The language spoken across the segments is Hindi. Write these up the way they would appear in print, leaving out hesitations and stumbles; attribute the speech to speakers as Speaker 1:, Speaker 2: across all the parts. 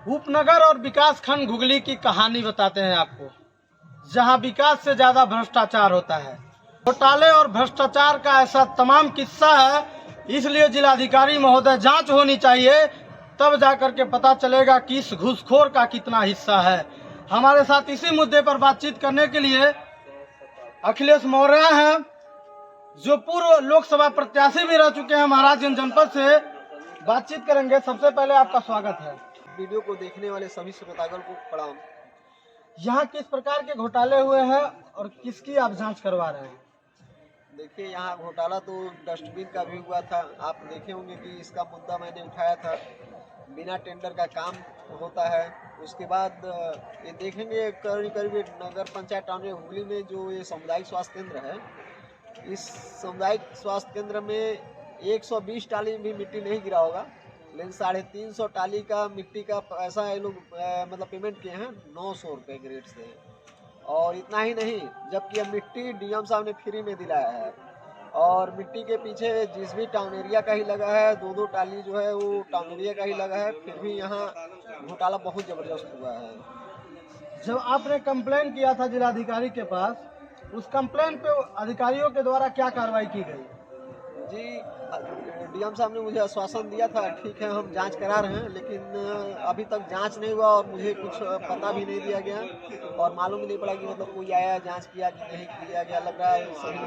Speaker 1: उपनगर और विकास खंड घुगली की कहानी बताते हैं आपको, जहां विकास से ज्यादा भ्रष्टाचार होता है। घोटाले और भ्रष्टाचार का ऐसा तमाम किस्सा है, इसलिए जिलाधिकारी महोदय जांच होनी चाहिए, तब जाकर के पता चलेगा कि इस घूसखोर का कितना हिस्सा है। हमारे साथ इसी मुद्दे पर बातचीत करने के लिए अखिलेश मौर्य हैं, जो पूर्व लोकसभा प्रत्याशी भी रह चुके हैं महाराजगंज जनपद से। बातचीत करेंगे। सबसे पहले आपका स्वागत है।
Speaker 2: वीडियो को देखने वाले सभी श्रोतागण को प्रणाम।
Speaker 1: यहाँ किस प्रकार के घोटाले हुए हैं और किसकी आप जांच करवा रहे हैं?
Speaker 2: देखिए, यहाँ घोटाला तो डस्टबिन का भी हुआ था। आप देखे होंगे कि इसका मुद्दा मैंने उठाया था। बिना टेंडर का काम होता है। उसके बाद ये देखेंगे करीब नगर पंचायत टाउन हुगली में जो ये सामुदायिक स्वास्थ्य केंद्र है, इस सामुदायिक स्वास्थ्य केंद्र में 120 टाली भी मिट्टी नहीं गिरा होगा, लेकिन 350 टाली का मिट्टी का पैसा ये लोग मतलब पेमेंट किए हैं 900 रुपये के रेट से। और इतना ही नहीं, जबकि अब मिट्टी डीएम साहब ने फ्री में दिलाया है। और मिट्टी के पीछे जिस भी टाउन एरिया का ही लगा है, 2-2 टाली जो है वो टाउन एरिया का ही लगा है, फिर भी यहाँ घोटाला बहुत ज़बरदस्त हुआ है।
Speaker 1: जब आपने कंप्लेन किया था जिलाधिकारी के पास, उस कंप्लेन पे अधिकारियों के द्वारा क्या कार्रवाई की गई?
Speaker 2: जी, डीएम साहब ने मुझे आश्वासन दिया था, ठीक है हम जांच करा रहे हैं, लेकिन अभी तक जांच नहीं हुआ और मुझे कुछ पता भी नहीं दिया गया और मालूम ही नहीं पड़ा कि मतलब कोई आया जांच किया कि नहीं किया गया। लग रहा है सही।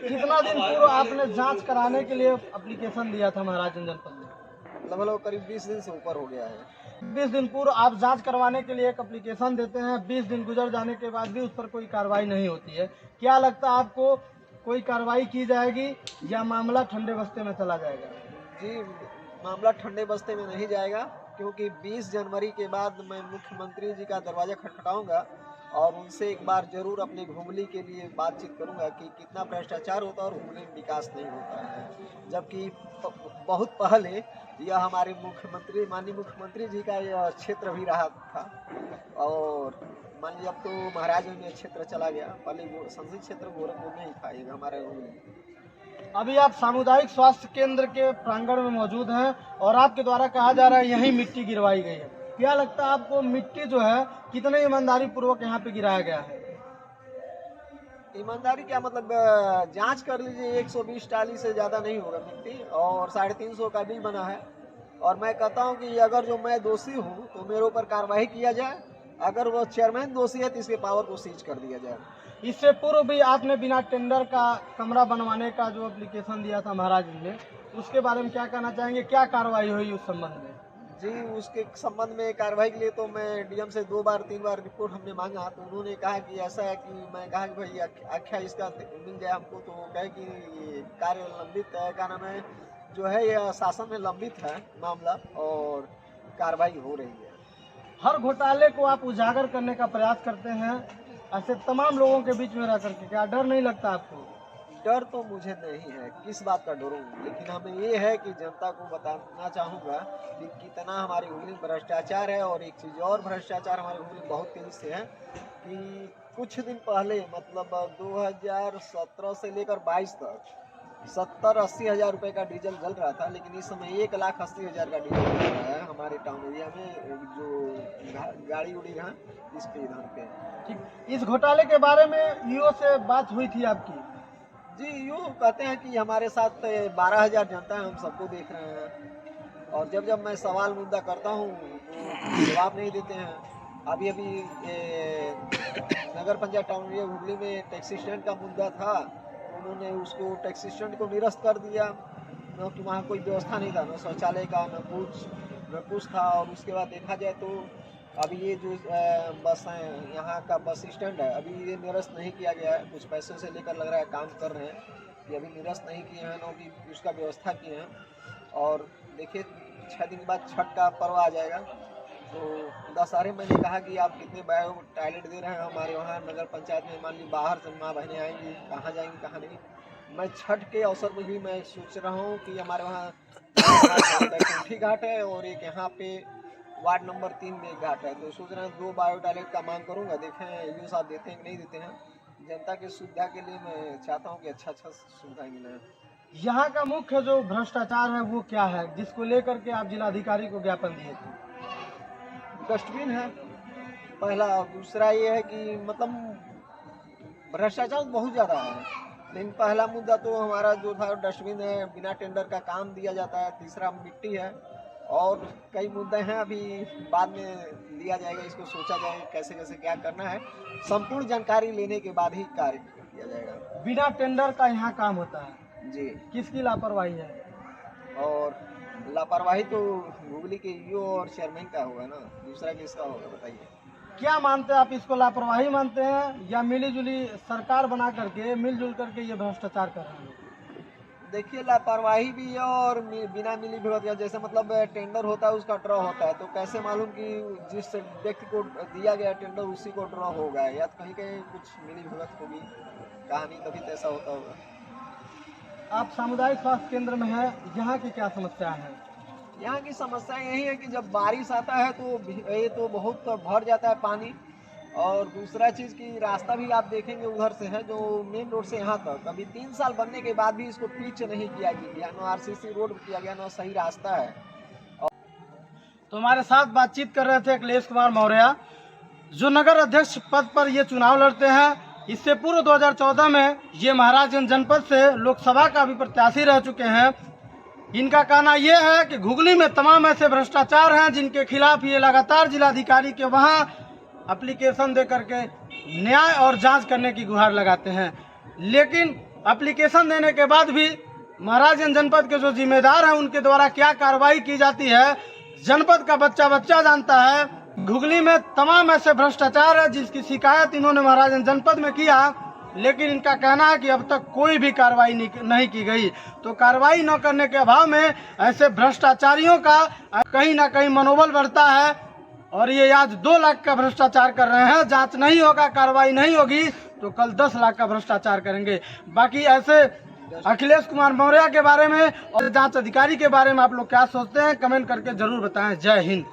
Speaker 1: कितना दिन पूर्व आपने जांच कराने के लिए एप्लीकेशन दिया था महाराजगंज जनपद में?
Speaker 2: लगभग करीब 20 दिन से ऊपर हो गया है।
Speaker 1: 20 दिन पूर्व आप जांच करवाने के लिए एक एप्लीकेशन देते हैं, 20 दिन गुजर जाने के बाद भी उस पर कोई कार्रवाई नहीं होती है। क्या लगता है आपको, कोई कार्रवाई की जाएगी या मामला ठंडे बस्ते में चला जाएगा?
Speaker 2: जी, मामला ठंडे बस्ते में नहीं जाएगा, क्योंकि 20 जनवरी के बाद मैं मुख्यमंत्री जी का दरवाज़ा खटखटाऊंगा और उनसे एक बार जरूर अपने घुगली के लिए बातचीत करूंगा कि कितना भ्रष्टाचार होता है और घुगली में विकास नहीं होता है। जबकि बहुत पहले यह हमारे माननीय मुख्यमंत्री जी का यह क्षेत्र भी रहा था और मान लीजिए अब तो महाराजगंज में क्षेत्र चला गया। पहले वो संसदीय क्षेत्र गोरखपुर में ही था ये हमारा घुगली।
Speaker 1: अभी आप सामुदायिक स्वास्थ्य केंद्र के प्रांगण में मौजूद हैं और आपके द्वारा कहा जा रहा है यहीं मिट्टी गिरवाई गई है। क्या लगता है आपको, मिट्टी जो है कितने ईमानदारी पूर्वक यहाँ पे गिराया गया है?
Speaker 2: ईमानदारी क्या मतलब, जांच कर लीजिए, 120 टाली से ज़्यादा नहीं होगा मिट्टी और 350 का बिल बना है। और मैं कहता हूँ कि अगर जो मैं दोषी हूँ तो मेरे ऊपर कार्रवाई किया जाए, अगर वो चेयरमैन दोषी है तो इसके पावर को सीज कर दिया जाए।
Speaker 1: इससे पूर्व भी आपने बिना टेंडर का कमरा बनवाने का जो एप्लीकेशन दिया था महाराजगंज में, उसके बारे में क्या कहना चाहेंगे? क्या कार्रवाई हुई उस संबंध में?
Speaker 2: जी, उसके संबंध में कार्रवाई के लिए तो मैं डीएम से 2-3 बार रिपोर्ट हमने मांगा, तो उन्होंने कहा कि ऐसा है कि मैं कहा कि भाई आख्या इसका मिल जाए हमको, तो कहे कि ये कार्य लंबित है, क्या नाम है, जो है यह शासन में लंबित है मामला और कार्रवाई हो रही है।
Speaker 1: हर घोटाले को आप उजागर करने का प्रयास करते हैं, ऐसे तमाम लोगों के बीच में रह करके, क्या डर नहीं लगता आपको?
Speaker 2: डर तो मुझे नहीं है, किस बात का डरूं, लेकिन हमें ये है कि जनता को बताना चाहूँगा कि कितना हमारी हुगली में भ्रष्टाचार है। और एक चीज़ और, भ्रष्टाचार हमारी हुगली में बहुत तेज़ी से है कि कुछ दिन पहले मतलब 2017 से लेकर 22 तक 70-80 हज़ार रुपये का डीजल जल रहा था, लेकिन इस समय 1,80,000 का डीजल जल रहा है हमारे टाउन एरिया में, जो गाड़ी उड़ी है इस पे इधर पे।
Speaker 1: ठीक, इस घोटाले के बारे में ईओ से बात हुई थी आपकी?
Speaker 2: जी, यूँ कहते हैं कि हमारे साथ 12,000 जनता है, हम सबको देख रहे हैं और जब मैं सवाल मुद्दा करता हूँ तो जवाब नहीं देते हैं। अभी नगर पंचायत टाउन एरिया हुगली में टैक्सी स्टैंड का मुद्दा था, उन्होंने उसको टैक्सी स्टैंड को निरस्त कर दिया, क्योंकि वहाँ कोई व्यवस्था नहीं था, न शौचालय का न कुछ था। और उसके बाद देखा जाए तो अभी ये जो बस है, यहाँ का बस स्टैंड है, अभी ये निरस्त नहीं किया गया है। कुछ पैसों से लेकर लग रहा है काम कर रहे हैं, ये अभी निरस्त नहीं किए हैं, न कि उसका व्यवस्था किए हैं। और देखिए 6 दिन बाद छठ का पर्व आ जाएगा, तो दशहरे मैंने कहा कि आप कितने बायो टॉयलेट दे रहे हैं हमारे वहाँ नगर पंचायत में। मान ली बाहर से माँ बहनें आएंगी, कहाँ जाएंगी कहाँ नहीं। मैं छठ के अवसर में भी मैं सोच रहा हूँ कि हमारे वहाँ बैकुंठी घाट है और एक यहाँ पे वार्ड नंबर 3 में एक घाट है, तो सोच रहे हैं 2 बायो टॉयलेट का मांग करूँगा। देखें यूँ साहब देते हैं कि नहीं देते हैं। जनता की सुविधा के लिए मैं चाहता हूँ कि अच्छा सुविधाएं मिले।
Speaker 1: यहाँ का मुख्य जो भ्रष्टाचार है वो क्या है, जिसको लेकर के आप जिलाधिकारी को ज्ञापन दिए थे?
Speaker 2: डस्टबिन है पहला। दूसरा ये है कि मतलब भ्रष्टाचार बहुत ज़्यादा है। लेकिन पहला मुद्दा तो हमारा जो था डस्टबिन है, बिना टेंडर का काम दिया जाता है। तीसरा मिट्टी है और कई मुद्दे हैं, अभी बाद में लिया जाएगा, इसको सोचा जाए कैसे कैसे क्या करना है। संपूर्ण जानकारी लेने के बाद ही कार्य किया जाएगा।
Speaker 1: बिना टेंडर का यहाँ काम होता है
Speaker 2: जी।
Speaker 1: किसकी लापरवाही है?
Speaker 2: और लापरवाही तो हुगली के ईओ और चेयरमैन का होगा ना, दूसरा किसका होगा बताइए।
Speaker 1: क्या मानते हैं आप, इसको लापरवाही मानते हैं या मिली जुली सरकार बना करके मिलजुल करके ये भ्रष्टाचार कर रहे हैं?
Speaker 2: देखिए लापरवाही भी है और बिना मिली भगत, जैसे मतलब टेंडर होता है उसका ड्रॉ होता है, तो कैसे मालूम कि जिस व्यक्ति को दिया गया टेंडर उसी को ड्रॉ होगा, या तो कहीं कहीं कुछ मिली भगत होगी कहानी, तभी तो ऐसा होता होगा।
Speaker 1: आप सामुदायिक स्वास्थ्य केंद्र में हैं, यहाँ की क्या समस्या है?
Speaker 2: यहाँ की समस्या यही है कि जब बारिश आता है तो ये तो बहुत भर जाता है पानी। और दूसरा चीज़ की रास्ता भी आप देखेंगे उधर से है, जो मेन रोड से यहाँ तक अभी 3 साल बनने के बाद भी इसको पिच नहीं किया गया, ना आरसीसी रोड किया गया, ना सही रास्ता है।
Speaker 1: तो हमारे साथ बातचीत कर रहे थे अखिलेश कुमार मौर्य, जो नगर अध्यक्ष पद पर ये चुनाव लड़ते हैं। इससे पूर्व 2014 में ये महाराजगंज जनपद से लोकसभा का भी प्रत्याशी रह चुके हैं। इनका कहना यह है कि घुगली में तमाम ऐसे भ्रष्टाचार हैं जिनके खिलाफ ये लगातार जिलाधिकारी के वहाँ एप्लीकेशन दे करके न्याय और जांच करने की गुहार लगाते हैं। लेकिन एप्लीकेशन देने के बाद भी महाराजगंज जनपद के जो जिम्मेदार हैं उनके द्वारा क्या कार्रवाई की जाती है, जनपद का बच्चा बच्चा जानता है। घुगली में तमाम ऐसे भ्रष्टाचार है जिसकी शिकायत इन्होंने महाराजगंज जनपद में किया, लेकिन इनका कहना है कि अब तक कोई भी कार्रवाई नहीं की गई। तो कार्रवाई न करने के अभाव में ऐसे भ्रष्टाचारियों का कहीं ना कहीं मनोबल बढ़ता है और ये आज 2 लाख का भ्रष्टाचार कर रहे हैं। जांच नहीं होगा, कार्रवाई नहीं होगी तो कल 10 लाख का भ्रष्टाचार करेंगे। बाकी ऐसे अखिलेश कुमार मौर्य के बारे में और जांच अधिकारी के बारे में आप लोग क्या सोचते हैं, कमेंट करके जरूर बताएं। जय हिंद।